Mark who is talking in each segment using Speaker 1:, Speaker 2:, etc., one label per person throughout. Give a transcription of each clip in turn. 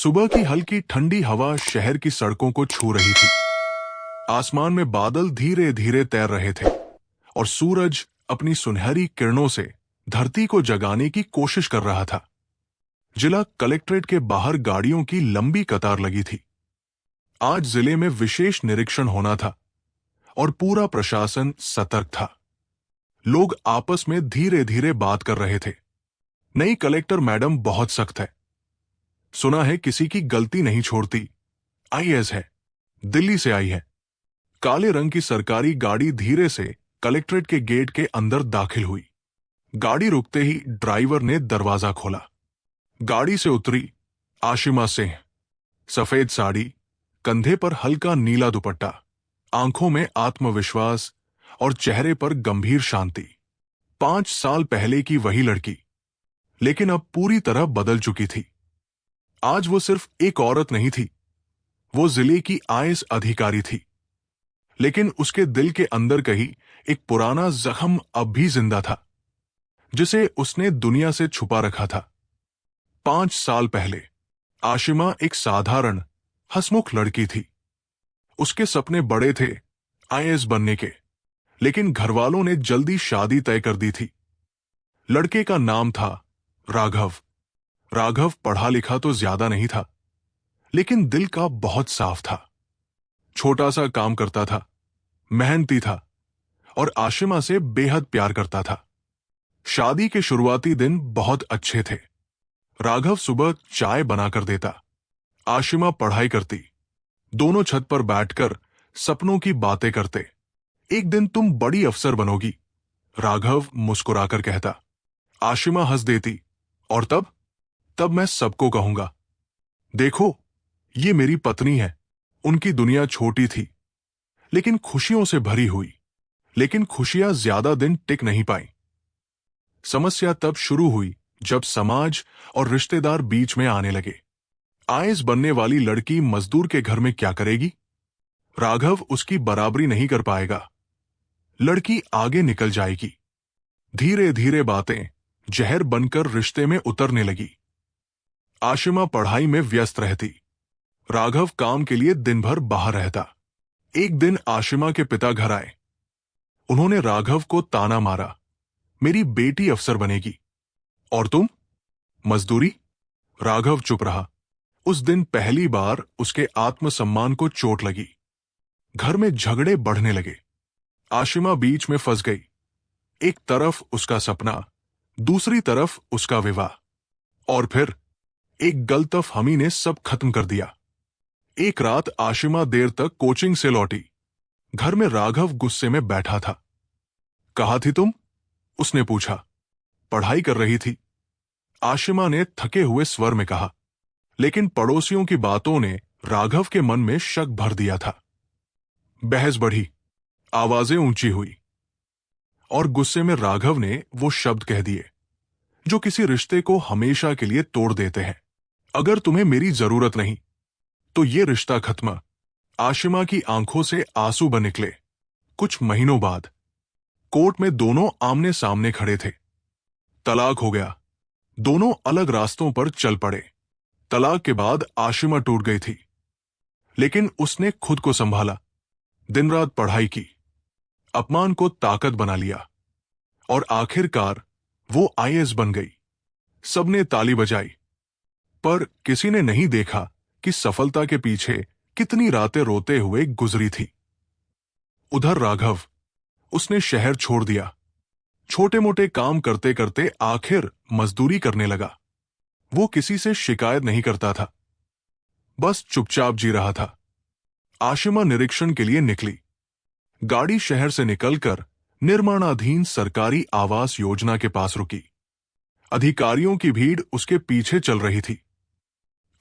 Speaker 1: सुबह की हल्की ठंडी हवा शहर की सड़कों को छू रही थी। आसमान में बादल धीरे धीरे तैर रहे थे और सूरज अपनी सुनहरी किरणों से धरती को जगाने की कोशिश कर रहा था। जिला कलेक्ट्रेट के बाहर गाड़ियों की लंबी कतार लगी थी। आज जिले में विशेष निरीक्षण होना था और पूरा प्रशासन सतर्क था। लोग आपस में धीरे धीरे बात कर रहे थे। नई कलेक्टर मैडम बहुत सख्त है। सुना है किसी की गलती नहीं छोड़ती। आईएएस है, दिल्ली से आई है। काले रंग की सरकारी गाड़ी धीरे से कलेक्ट्रेट के गेट के अंदर दाखिल हुई। गाड़ी रुकते ही ड्राइवर ने दरवाजा खोला। गाड़ी से उतरी आशिमा सिंह। सफेद साड़ी, कंधे पर हल्का नीला दुपट्टा, आंखों में आत्मविश्वास और चेहरे पर गंभीर शांति। 5 साल पहले की वही लड़की, लेकिन अब पूरी तरह बदल चुकी थी। आज वो सिर्फ एक औरत नहीं थी, वो जिले की आईएएस अधिकारी थी। लेकिन उसके दिल के अंदर कहीं एक पुराना जख्म अब भी जिंदा था, जिसे उसने दुनिया से छुपा रखा था। 5 साल पहले आशिमा एक साधारण हंसमुख लड़की थी। उसके सपने बड़े थे, आईएएस बनने के, लेकिन घरवालों ने जल्दी शादी तय कर दी थी। लड़के का नाम था राघव। राघव पढ़ा लिखा तो ज्यादा नहीं था, लेकिन दिल का बहुत साफ था। छोटा सा काम करता था, मेहनती था और आशिमा से बेहद प्यार करता था। शादी के शुरुआती दिन बहुत अच्छे थे। राघव सुबह चाय बनाकर देता, आशिमा पढ़ाई करती। दोनों छत पर बैठकर सपनों की बातें करते। एक दिन तुम बड़ी अफसर बनोगी, राघव मुस्कुराकर कहता। आशिमा हंस देती, और तब मैं सबको कहूंगा, देखो ये मेरी पत्नी है। उनकी दुनिया छोटी थी, लेकिन खुशियों से भरी हुई। लेकिन खुशियां ज्यादा दिन टिक नहीं पाई। समस्या तब शुरू हुई जब समाज और रिश्तेदार बीच में आने लगे। आईएएस बनने वाली लड़की मजदूर के घर में क्या करेगी? राघव उसकी बराबरी नहीं कर पाएगा। लड़की आगे निकल जाएगी। धीरे धीरे बातें जहर बनकर रिश्ते में उतरने लगी। आशिमा पढ़ाई में व्यस्त रहती, राघव काम के लिए दिन भर बाहर रहता। एक दिन आशिमा के पिता घर आए। उन्होंने राघव को ताना मारा, मेरी बेटी अफसर बनेगी और तुम मजदूरी। राघव चुप रहा। उस दिन पहली बार उसके आत्मसम्मान को चोट लगी। घर में झगड़े बढ़ने लगे। आशिमा बीच में फंस गई। एक तरफ उसका सपना, दूसरी तरफ उसका विवाह, और फिर एक गलतफहमी ने सब खत्म कर दिया। एक रात आशिमा देर तक कोचिंग से लौटी। घर में राघव गुस्से में बैठा था। कहाँ थी तुम? उसने पूछा। पढ़ाई कर रही थी, आशिमा ने थके हुए स्वर में कहा। लेकिन पड़ोसियों की बातों ने राघव के मन में शक भर दिया था। बहस बढ़ी, आवाजें ऊंची हुई, और गुस्से में राघव ने वो शब्द कह दिए जो किसी रिश्ते को हमेशा के लिए तोड़ देते हैं। अगर तुम्हें मेरी जरूरत नहीं तो ये रिश्ता खत्म। आशिमा की आंखों से आंसू बन निकले। कुछ महीनों बाद कोर्ट में दोनों आमने सामने खड़े थे। तलाक हो गया। दोनों अलग रास्तों पर चल पड़े। तलाक के बाद आशिमा टूट गई थी, लेकिन उसने खुद को संभाला। दिन रात पढ़ाई की, अपमान को ताकत बना लिया, और आखिरकार वो आईएएस बन गई। सबने ताली बजाई, पर किसी ने नहीं देखा कि सफलता के पीछे कितनी रातें रोते हुए गुजरी थी। उधर राघव, उसने शहर छोड़ दिया। छोटे मोटे काम करते करते आखिर मजदूरी करने लगा। वो किसी से शिकायत नहीं करता था, बस चुपचाप जी रहा था। आशिमा निरीक्षण के लिए निकली। गाड़ी शहर से निकलकर निर्माणाधीन सरकारी आवास योजना के पास रुकी। अधिकारियों की भीड़ उसके पीछे चल रही थी।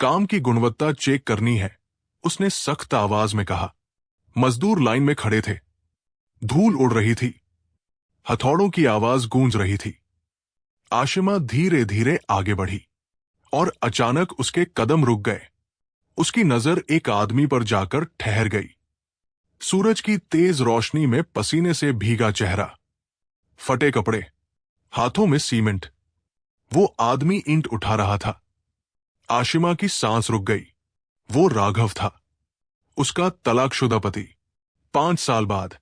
Speaker 1: काम की गुणवत्ता चेक करनी है, उसने सख्त आवाज में कहा। मजदूर लाइन में खड़े थे। धूल उड़ रही थी, हथौड़ों की आवाज गूंज रही थी। आशिमा धीरे धीरे आगे बढ़ी, और अचानक उसके कदम रुक गए। उसकी नजर एक आदमी पर जाकर ठहर गई। सूरज की तेज रोशनी में पसीने से भीगा चेहरा, फटे कपड़े, हाथों में सीमेंट। वो आदमी ईंट उठा रहा था। आशिमा की सांस रुक गई। वो राघव था, उसका तलाकशुदा पति। 5 साल बाद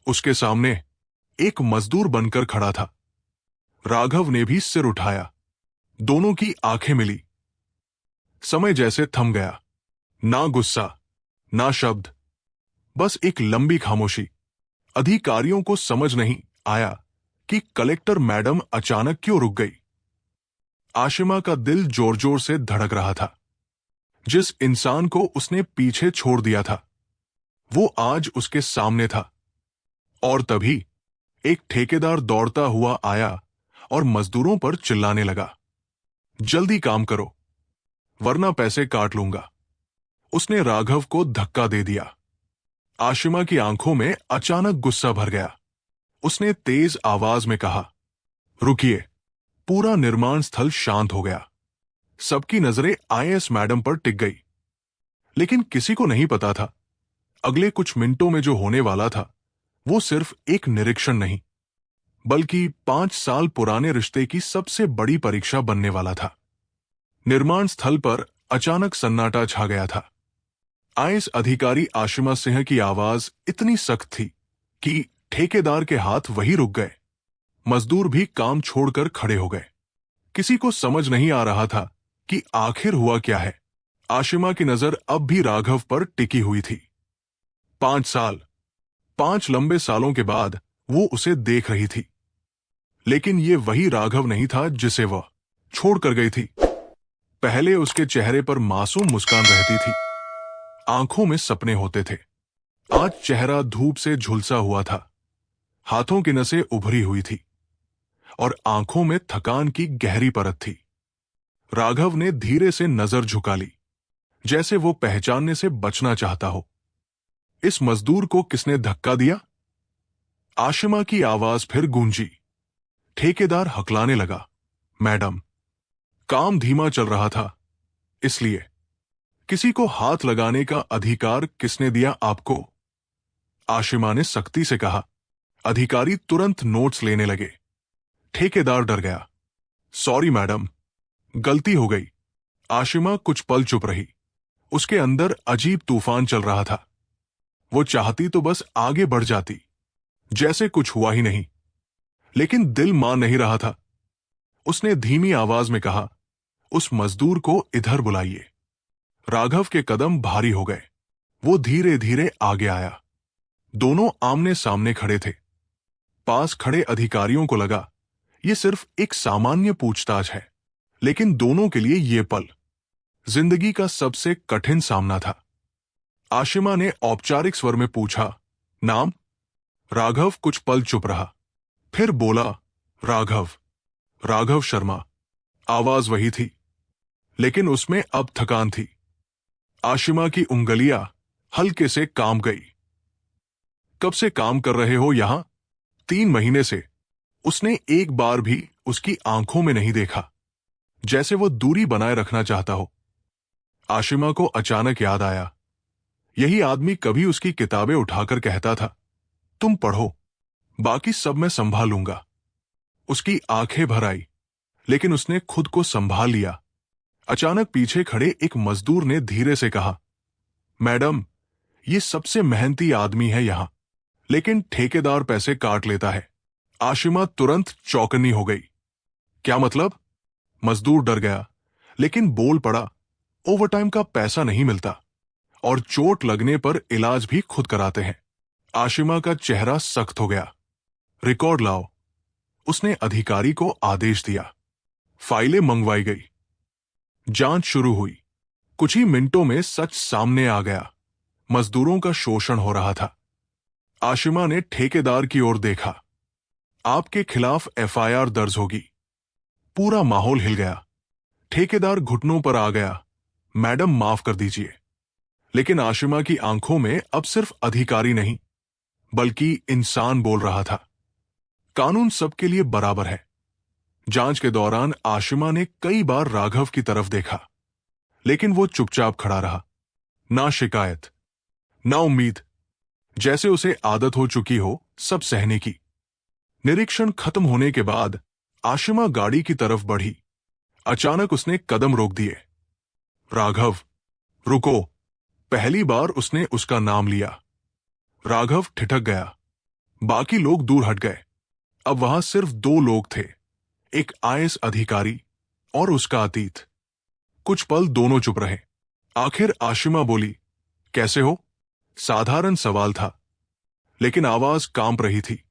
Speaker 1: उसके सामने एक मजदूर बनकर खड़ा था। राघव ने भी सिर उठाया। दोनों की आंखें मिली। समय जैसे थम गया। ना गुस्सा, ना शब्द, बस एक लंबी खामोशी। अधिकारियों को समझ नहीं आया कि कलेक्टर मैडम अचानक क्यों रुक गई। आशिमा का दिल जोर जोर से धड़क रहा था। जिस इंसान को उसने पीछे छोड़ दिया था, वो आज उसके सामने था। और तभी एक ठेकेदार दौड़ता हुआ आया और मजदूरों पर चिल्लाने लगा, जल्दी काम करो वरना पैसे काट लूंगा। उसने राघव को धक्का दे दिया। आशिमा की आंखों में अचानक गुस्सा भर गया। उसने तेज आवाज में कहा, रुकिए। पूरा निर्माण स्थल शांत हो गया। सबकी नजरें आईएएस मैडम पर टिक गई। लेकिन किसी को नहीं पता था, अगले कुछ मिनटों में जो होने वाला था वो सिर्फ एक निरीक्षण नहीं, बल्कि 5 साल पुराने रिश्ते की सबसे बड़ी परीक्षा बनने वाला था। निर्माण स्थल पर अचानक सन्नाटा छा गया था। आईएएस अधिकारी आशिमा सिंह की आवाज इतनी सख्त थी कि ठेकेदार के हाथ वहीं रुक गए। मजदूर भी काम छोड़कर खड़े हो गए। किसी को समझ नहीं आ रहा था कि आखिर हुआ क्या है। आशिमा की नजर अब भी राघव पर टिकी हुई थी। 5 साल, 5 लंबे सालों के बाद वो उसे देख रही थी। लेकिन ये वही राघव नहीं था जिसे वह छोड़कर गई थी। पहले उसके चेहरे पर मासूम मुस्कान रहती थी, आंखों में सपने होते थे। आज चेहरा धूप से झुलसा हुआ था, हाथों की नसें उभरी हुई थी और आंखों में थकान की गहरी परत थी। राघव ने धीरे से नजर झुका ली, जैसे वो पहचानने से बचना चाहता हो। इस मजदूर को किसने धक्का दिया? आशिमा की आवाज फिर गूंजी। ठेकेदार हकलाने लगा, मैडम। काम धीमा चल रहा था, इसलिए। किसी को हाथ लगाने का अधिकार किसने दिया आपको? आशिमा ने सख्ती से कहा। अधिकारी तुरंत नोट्स लेने लगे। ठेकेदार डर गया। सॉरी मैडम, गलती हो गई। आशिमा कुछ पल चुप रही। उसके अंदर अजीब तूफान चल रहा था। वो चाहती तो बस आगे बढ़ जाती, जैसे कुछ हुआ ही नहीं। लेकिन दिल मान नहीं रहा था। उसने धीमी आवाज में कहा, उस मजदूर को इधर बुलाइए। राघव के कदम भारी हो गए। वो धीरे धीरे आगे आया। दोनों आमने सामने खड़े थे। पास खड़े अधिकारियों को लगा ये सिर्फ एक सामान्य पूछताछ है, लेकिन दोनों के लिए ये पल जिंदगी का सबसे कठिन सामना था। आशिमा ने औपचारिक स्वर में पूछा, नाम? राघव कुछ पल चुप रहा, फिर बोला, राघव। राघव शर्मा। आवाज वही थी, लेकिन उसमें अब थकान थी। आशिमा की उंगलियां हल्के से कांप गई। कब से काम कर रहे हो यहां? 3 महीने से। उसने एक बार भी उसकी आंखों में नहीं देखा, जैसे वो दूरी बनाए रखना चाहता हो। आशिमा को अचानक याद आया, यही आदमी कभी उसकी किताबें उठाकर कहता था, तुम पढ़ो, बाकी सब मैं संभाल लूंगा। उसकी आंखें भर आई, लेकिन उसने खुद को संभाल लिया। अचानक पीछे खड़े एक मजदूर ने धीरे से कहा, मैडम, ये सबसे मेहनती आदमी है यहां, लेकिन ठेकेदार पैसे काट लेता है। आशिमा तुरंत चौकन्नी हो गई। क्या मतलब? मजदूर डर गया, लेकिन बोल पड़ा, ओवरटाइम का पैसा नहीं मिलता और चोट लगने पर इलाज भी खुद कराते हैं। आशिमा का चेहरा सख्त हो गया। रिकॉर्ड लाओ। उसने अधिकारी को आदेश दिया। फाइलें मंगवाई गई। जांच शुरू हुई। कुछ ही मिनटों में सच सामने आ गया। मजदूरों का शोषण हो रहा था। आशिमा ने ठेकेदार की ओर देखा। आपके खिलाफ एफआईआर दर्ज होगी। पूरा माहौल हिल गया। ठेकेदार घुटनों पर आ गया, मैडम माफ कर दीजिए। लेकिन आशिमा की आंखों में अब सिर्फ अधिकारी नहीं, बल्कि इंसान बोल रहा था। कानून सबके लिए बराबर है। जांच के दौरान आशिमा ने कई बार राघव की तरफ देखा, लेकिन वो चुपचाप खड़ा रहा। ना शिकायत, ना उम्मीद, जैसे उसे आदत हो चुकी हो सब सहने की। निरीक्षण खत्म होने के बाद आशिमा गाड़ी की तरफ बढ़ी। अचानक उसने कदम रोक दिए। राघव, रुको। पहली बार उसने उसका नाम लिया। राघव ठिठक गया। बाकी लोग दूर हट गए। अब वहां सिर्फ दो लोग थे, एक आईएएस अधिकारी और उसका अतीत। कुछ पल दोनों चुप रहे। आखिर आशिमा बोली, कैसे हो? साधारण सवाल था, लेकिन आवाज कांप रही थी।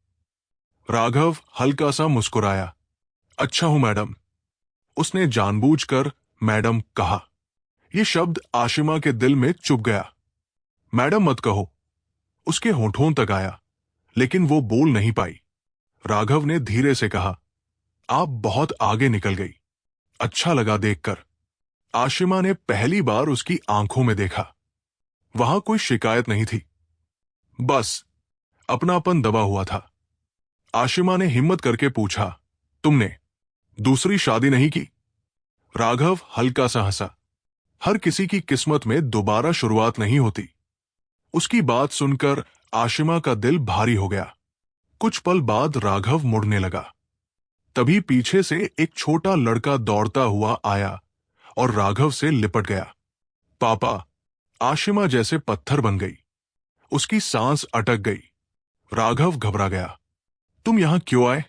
Speaker 1: राघव हल्का सा मुस्कुराया। अच्छा हूं मैडम। उसने जानबूझकर मैडम कहा। यह शब्द आशिमा के दिल में चुभ गया। मैडम मत कहो, उसके होठों तक आया, लेकिन वो बोल नहीं पाई। राघव ने धीरे से कहा, आप बहुत आगे निकल गई। अच्छा लगा देखकर। आशिमा ने पहली बार उसकी आंखों में देखा। वहां कोई शिकायत नहीं थी, बस अपनापन दबा हुआ था। आशिमा ने हिम्मत करके पूछा, तुमने दूसरी शादी नहीं की? राघव हल्का सा हंसा। हर किसी की किस्मत में दोबारा शुरुआत नहीं होती। उसकी बात सुनकर आशिमा का दिल भारी हो गया। कुछ पल बाद राघव मुड़ने लगा। तभी पीछे से एक छोटा लड़का दौड़ता हुआ आया और राघव से लिपट गया। पापा! आशिमा जैसे पत्थर बन गई। उसकी सांस अटक गई। राघव घबरा गया। तुम यहां क्यों आए?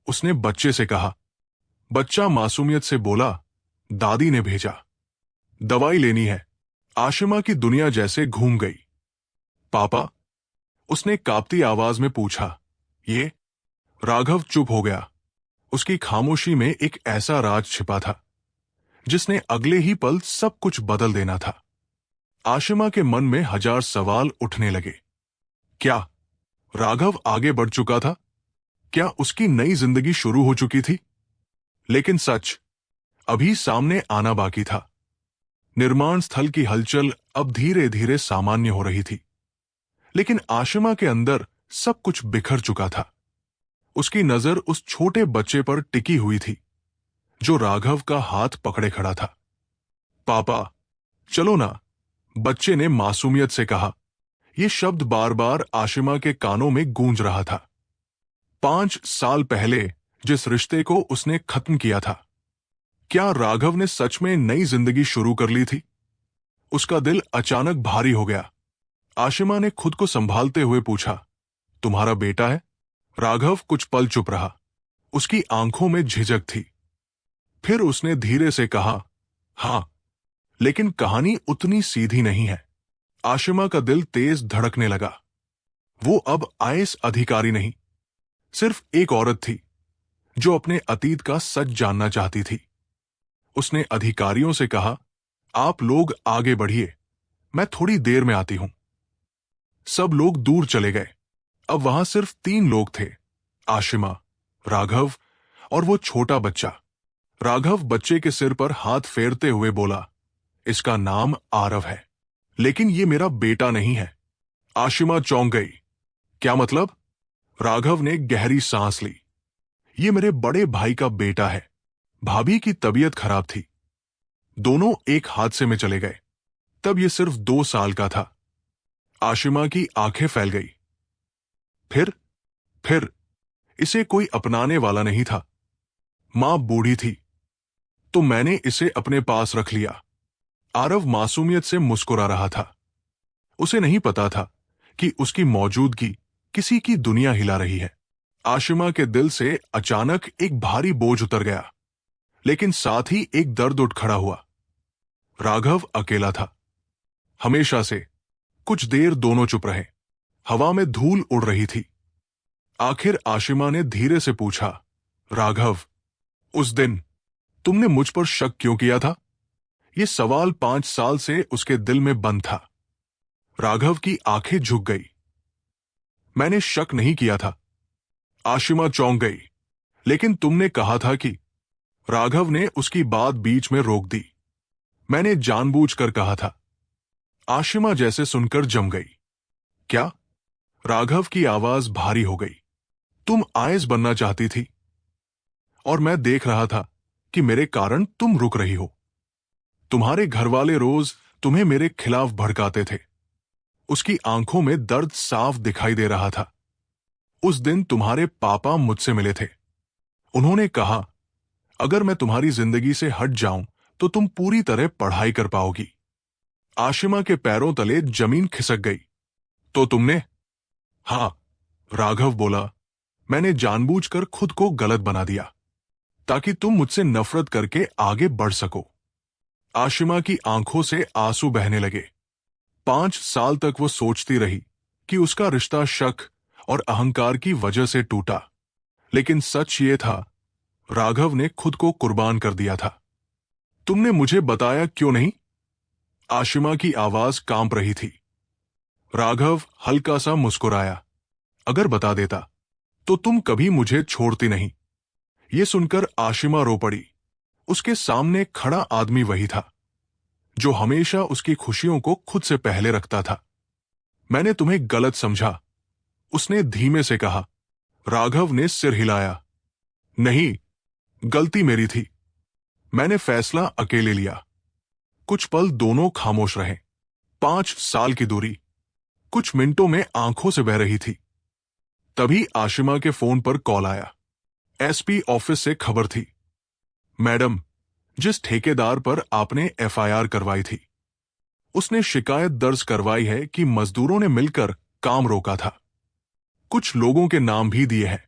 Speaker 1: उसने बच्चे से कहा। बच्चा मासूमियत से बोला, दादी ने भेजा। दवाई लेनी है। आशिमा की दुनिया जैसे घूम गई। पापा? उसने कांपती आवाज में पूछा। ये? राघव चुप हो गया। उसकी खामोशी में एक ऐसा राज छिपा था जिसने अगले ही पल सब कुछ बदल देना था। आशिमा के मन में हजार सवाल उठने लगे। क्या राघव आगे बढ़ चुका था? क्या उसकी नई जिंदगी शुरू हो चुकी थी? लेकिन सच अभी सामने आना बाकी था। निर्माण स्थल की हलचल अब धीरे धीरे सामान्य हो रही थी, लेकिन आशिमा के अंदर सब कुछ बिखर चुका था। उसकी नजर उस छोटे बच्चे पर टिकी हुई थी जो राघव का हाथ पकड़े खड़ा था। पापा, चलो ना, बच्चे ने मासूमियत से कहा। यह शब्द बार बार आशिमा के कानों में गूंज रहा था। 5 साल पहले जिस रिश्ते को उसने खत्म किया था, क्या राघव ने सच में नई जिंदगी शुरू कर ली थी? उसका दिल अचानक भारी हो गया। आशिमा ने खुद को संभालते हुए पूछा, तुम्हारा बेटा है? राघव कुछ पल चुप रहा। उसकी आंखों में झिझक थी। फिर उसने धीरे से कहा, हां, लेकिन कहानी उतनी सीधी नहीं है। आशिमा का दिल तेज धड़कने लगा। वो अब आईएएस अधिकारी नहीं, सिर्फ एक औरत थी जो अपने अतीत का सच जानना चाहती थी। उसने अधिकारियों से कहा, आप लोग आगे बढ़िए, मैं थोड़ी देर में आती हूं। सब लोग दूर चले गए। अब वहां सिर्फ 3 लोग थे, आशिमा, राघव और वो छोटा बच्चा। राघव बच्चे के सिर पर हाथ फेरते हुए बोला, इसका नाम आरव है, लेकिन ये मेरा बेटा नहीं है। आशिमा चौंक गई। क्या मतलब? राघव ने गहरी सांस ली। ये मेरे बड़े भाई का बेटा है। भाभी की तबीयत खराब थी, दोनों एक हादसे में चले गए। तब ये सिर्फ 2 साल का था। आशिमा की आंखें फैल गई। फिर इसे कोई अपनाने वाला नहीं था। मां बूढ़ी थी, तो मैंने इसे अपने पास रख लिया। आरव मासूमियत से मुस्कुरा रहा था। उसे नहीं पता था कि उसकी मौजूदगी किसी की दुनिया हिला रही है। आशिमा के दिल से अचानक एक भारी बोझ उतर गया, लेकिन साथ ही एक दर्द उठ खड़ा हुआ। राघव अकेला था, हमेशा से। कुछ देर दोनों चुप रहे। हवा में धूल उड़ रही थी। आखिर आशिमा ने धीरे से पूछा, राघव, उस दिन तुमने मुझ पर शक क्यों किया था? यह सवाल 5 साल से उसके दिल में बंद था। राघव की आंखें झुक गई। मैंने शक नहीं किया था। आशिमा चौंक गई। लेकिन तुमने कहा था कि... राघव ने उसकी बात बीच में रोक दी। मैंने जानबूझकर कहा था। आशिमा जैसे सुनकर जम गई। क्या? राघव की आवाज भारी हो गई। तुम आईएएस बनना चाहती थी, और मैं देख रहा था कि मेरे कारण तुम रुक रही हो। तुम्हारे घरवाले रोज तुम्हें मेरे खिलाफ भड़काते थे। उसकी आंखों में दर्द साफ दिखाई दे रहा था। उस दिन तुम्हारे पापा मुझसे मिले थे। उन्होंने कहा, अगर मैं तुम्हारी जिंदगी से हट जाऊं तो तुम पूरी तरह पढ़ाई कर पाओगी। आशिमा के पैरों तले जमीन खिसक गई। तो तुमने? हाँ, राघव बोला, मैंने जानबूझकर खुद को गलत बना दिया ताकि तुम मुझसे नफरत करके आगे बढ़ सको। आशिमा की आंखों से आंसू बहने लगे। 5 साल तक वो सोचती रही कि उसका रिश्ता शक और अहंकार की वजह से टूटा, लेकिन सच ये था, राघव ने खुद को कुर्बान कर दिया था। तुमने मुझे बताया क्यों नहीं? आशिमा की आवाज कांप रही थी। राघव हल्का सा मुस्कुराया। अगर बता देता तो तुम कभी मुझे छोड़ती नहीं। ये सुनकर आशिमा रो पड़ी। उसके सामने खड़ा आदमी वही था जो हमेशा उसकी खुशियों को खुद से पहले रखता था। मैंने तुम्हें गलत समझा, उसने धीमे से कहा। राघव ने सिर हिलाया। नहीं, गलती मेरी थी। मैंने फैसला अकेले लिया। कुछ पल दोनों खामोश रहे। 5 साल की दूरी कुछ मिनटों में आंखों से बह रही थी। तभी आशिमा के फोन पर कॉल आया। एसपी ऑफिस से खबर थी। मैडम, जिस ठेकेदार पर आपने एफआईआर करवाई थी, उसने शिकायत दर्ज करवाई है कि मजदूरों ने मिलकर काम रोका था। कुछ लोगों के नाम भी दिए हैं।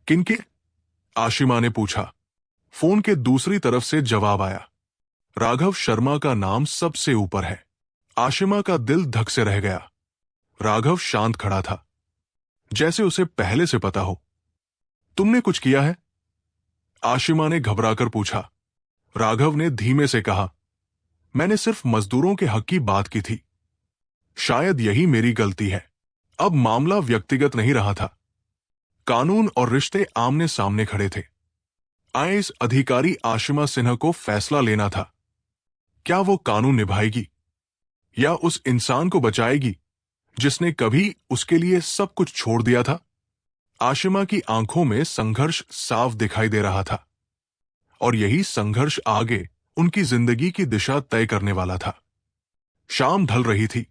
Speaker 1: किनके? आशिमा ने पूछा। फोन के दूसरी तरफ से जवाब आया। राघव शर्मा का नाम सबसे ऊपर है। आशिमा का दिल धक से रह गया। राघव शांत खड़ा था, जैसे उसे पहले से पता हो। तुमने कुछ किया है? आशिमा ने घबराकर पूछा। राघव ने धीमे से कहा, मैंने सिर्फ मजदूरों के हक की बात की थी। शायद यही मेरी गलती है। अब मामला व्यक्तिगत नहीं रहा था। कानून और रिश्ते आमने सामने खड़े थे। आईएएस अधिकारी आशिमा सिन्हा को फैसला लेना था। क्या वो कानून निभाएगी या उस इंसान को बचाएगी जिसने कभी उसके लिए सब कुछ छोड़ दिया था? आशिमा की आंखों में संघर्ष साफ दिखाई दे रहा था, और यही संघर्ष आगे उनकी जिंदगी की दिशा तय करने वाला था। शाम ढल रही थी।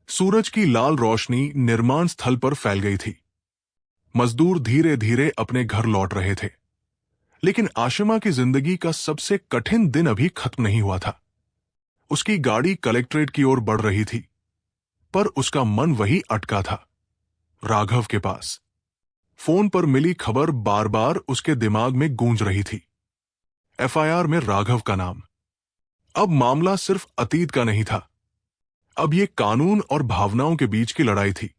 Speaker 1: सूरज की लाल रोशनी निर्माण स्थल पर फैल गई थी। मजदूर धीरे धीरे अपने घर लौट रहे थे, लेकिन आशिमा की जिंदगी का सबसे कठिन दिन अभी खत्म नहीं हुआ था। उसकी गाड़ी कलेक्ट्रेट की ओर बढ़ रही थी, पर उसका मन वही अटका था, राघव के पास। फोन पर मिली खबर बार बार उसके दिमाग में गूंज रही थी। एफआईआर में राघव का नाम। अब मामला सिर्फ अतीत का नहीं था, अब यह कानून और भावनाओं के बीच की लड़ाई थी।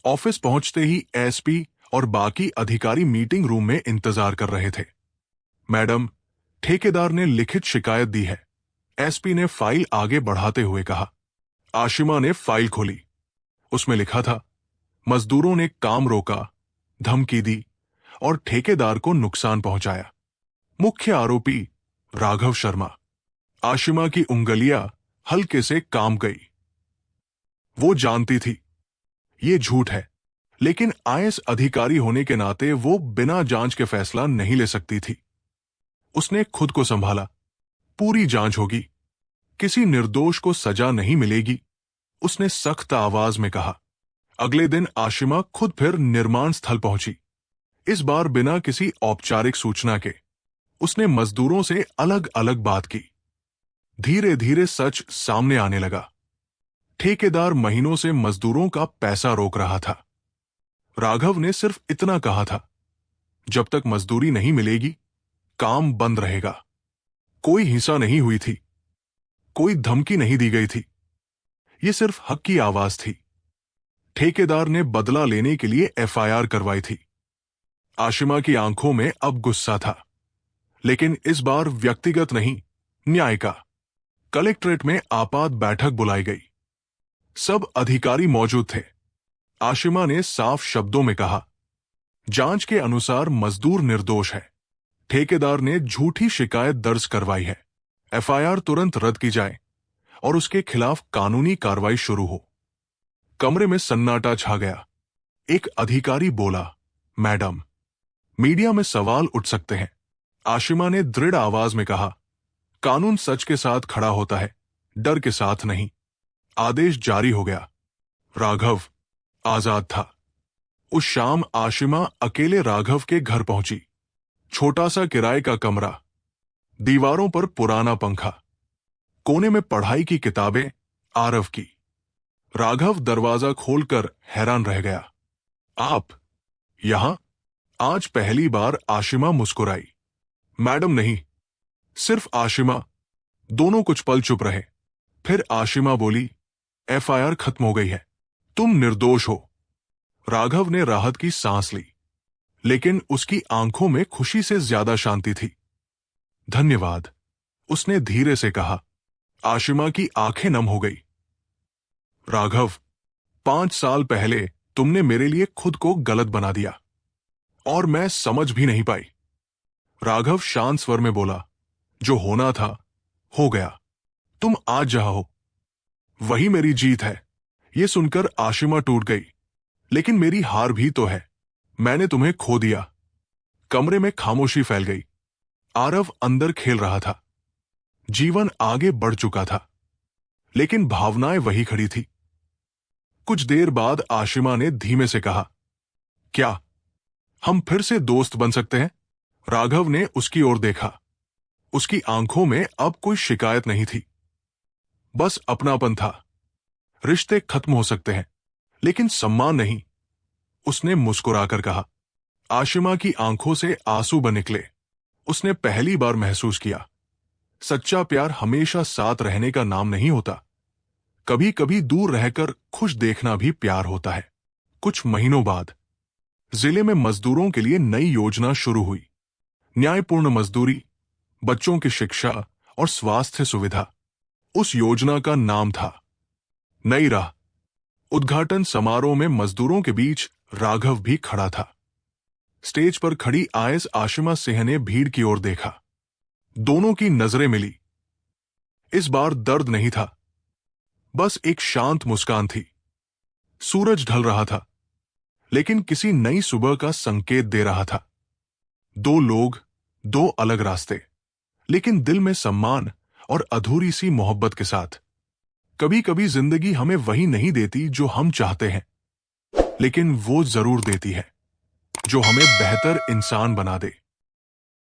Speaker 1: ऑफिस पहुंचते ही एसपी और बाकी अधिकारी मीटिंग रूम में इंतजार कर रहे थे। मैडम, ठेकेदार ने लिखित शिकायत दी है, एसपी ने फाइल आगे बढ़ाते हुए कहा। आशिमा ने फाइल खोली। उसमें लिखा था, मजदूरों ने काम रोका, धमकी दी और ठेकेदार को नुकसान पहुंचाया। मुख्य आरोपी राघव शर्मा। आशिमा की उंगलियां हल्के से कांप गई। वो जानती थी ये झूठ है, लेकिन आईएएस अधिकारी होने के नाते वो बिना जांच के फैसला नहीं ले सकती थी। उसने खुद को संभाला। पूरी जांच होगी, किसी निर्दोष को सजा नहीं मिलेगी, उसने सख्त आवाज में कहा। अगले दिन आशिमा खुद फिर निर्माण स्थल पहुंची। इस बार बिना किसी औपचारिक सूचना के उसने मजदूरों से अलग अलग बात की। धीरे धीरे सच सामने आने लगा। ठेकेदार महीनों से मजदूरों का पैसा रोक रहा था। राघव ने सिर्फ इतना कहा था, जब तक मजदूरी नहीं मिलेगी काम बंद रहेगा। कोई हिंसा नहीं हुई थी, कोई धमकी नहीं दी गई थी, यह सिर्फ हक की आवाज थी। ठेकेदार ने बदला लेने के लिए एफआईआर करवाई थी। आशिमा की आंखों में अब गुस्सा था, लेकिन इस बार व्यक्तिगत नहीं, न्याय का। कलेक्ट्रेट में आपात बैठक बुलाई गई। सब अधिकारी मौजूद थे। आशिमा ने साफ शब्दों में कहा, जांच के अनुसार मजदूर निर्दोष है। ठेकेदार ने झूठी शिकायत दर्ज करवाई है। एफआईआर तुरंत रद्द की जाए और उसके खिलाफ कानूनी कार्रवाई शुरू हो। कमरे में सन्नाटा छा गया। एक अधिकारी बोला, मैडम, मीडिया में सवाल उठ सकते हैं। आशिमा ने दृढ़ आवाज में कहा, कानून सच के साथ खड़ा होता है, डर के साथ नहीं। आदेश जारी हो गया। राघव आजाद था। उस शाम आशिमा अकेले राघव के घर पहुंची। छोटा सा किराए का कमरा, दीवारों पर पुराना पंखा, कोने में पढ़ाई की किताबें आरव की। राघव दरवाजा खोलकर हैरान रह गया। आप यहां? आज पहली बार आशिमा मुस्कुराई। मैडम नहीं, सिर्फ आशिमा। दोनों कुछ पल चुप रहे। फिर आशिमा बोली, एफआईआर खत्म हो गई है, तुम निर्दोष हो। राघव ने राहत की सांस ली, लेकिन उसकी आंखों में खुशी से ज्यादा शांति थी। धन्यवाद, उसने धीरे से कहा। आशिमा की आंखें नम हो गई। राघव, 5 साल पहले तुमने मेरे लिए खुद को गलत बना दिया और मैं समझ भी नहीं पाई। राघव शांत स्वर में बोला, जो होना था हो गया। तुम आज जहां हो वही मेरी जीत है। यह सुनकर आशिमा टूट गई। लेकिन मेरी हार भी तो है। मैंने तुम्हें खो दिया। कमरे में खामोशी फैल गई। आरव अंदर खेल रहा था। जीवन आगे बढ़ चुका था, लेकिन भावनाएं वही खड़ी थी। कुछ देर बाद आशिमा ने धीमे से कहा, क्या हम फिर से दोस्त बन सकते हैं? राघव ने उसकी ओर देखा। उसकी आंखों में अब कोई शिकायत नहीं थी, बस अपनापन था। रिश्ते खत्म हो सकते हैं, लेकिन सम्मान नहीं, उसने मुस्कुराकर कहा। आशिमा की आंखों से आंसू बन निकले। उसने पहली बार महसूस किया, सच्चा प्यार हमेशा साथ रहने का नाम नहीं होता। कभी कभी दूर रहकर खुश देखना भी प्यार होता है। कुछ महीनों बाद जिले में मजदूरों के लिए नई योजना शुरू हुई। न्यायपूर्ण मजदूरी, बच्चों की शिक्षा और स्वास्थ्य सुविधा। उस योजना का नाम था नई राह। उद्घाटन समारोह में मजदूरों के बीच राघव भी खड़ा था। स्टेज पर खड़ी आईएएस आशिमा सिंह ने भीड़ की ओर देखा। दोनों की नजरें मिली। इस बार दर्द नहीं था, बस एक शांत मुस्कान थी। सूरज ढल रहा था, लेकिन किसी नई सुबह का संकेत दे रहा था। 2 लोग, 2 अलग रास्ते, लेकिन दिल में सम्मान और अधूरी सी मोहब्बत के साथ। कभी कभी जिंदगी हमें वही नहीं देती जो हम चाहते हैं, लेकिन वो जरूर देती है जो हमें बेहतर इंसान बना दे।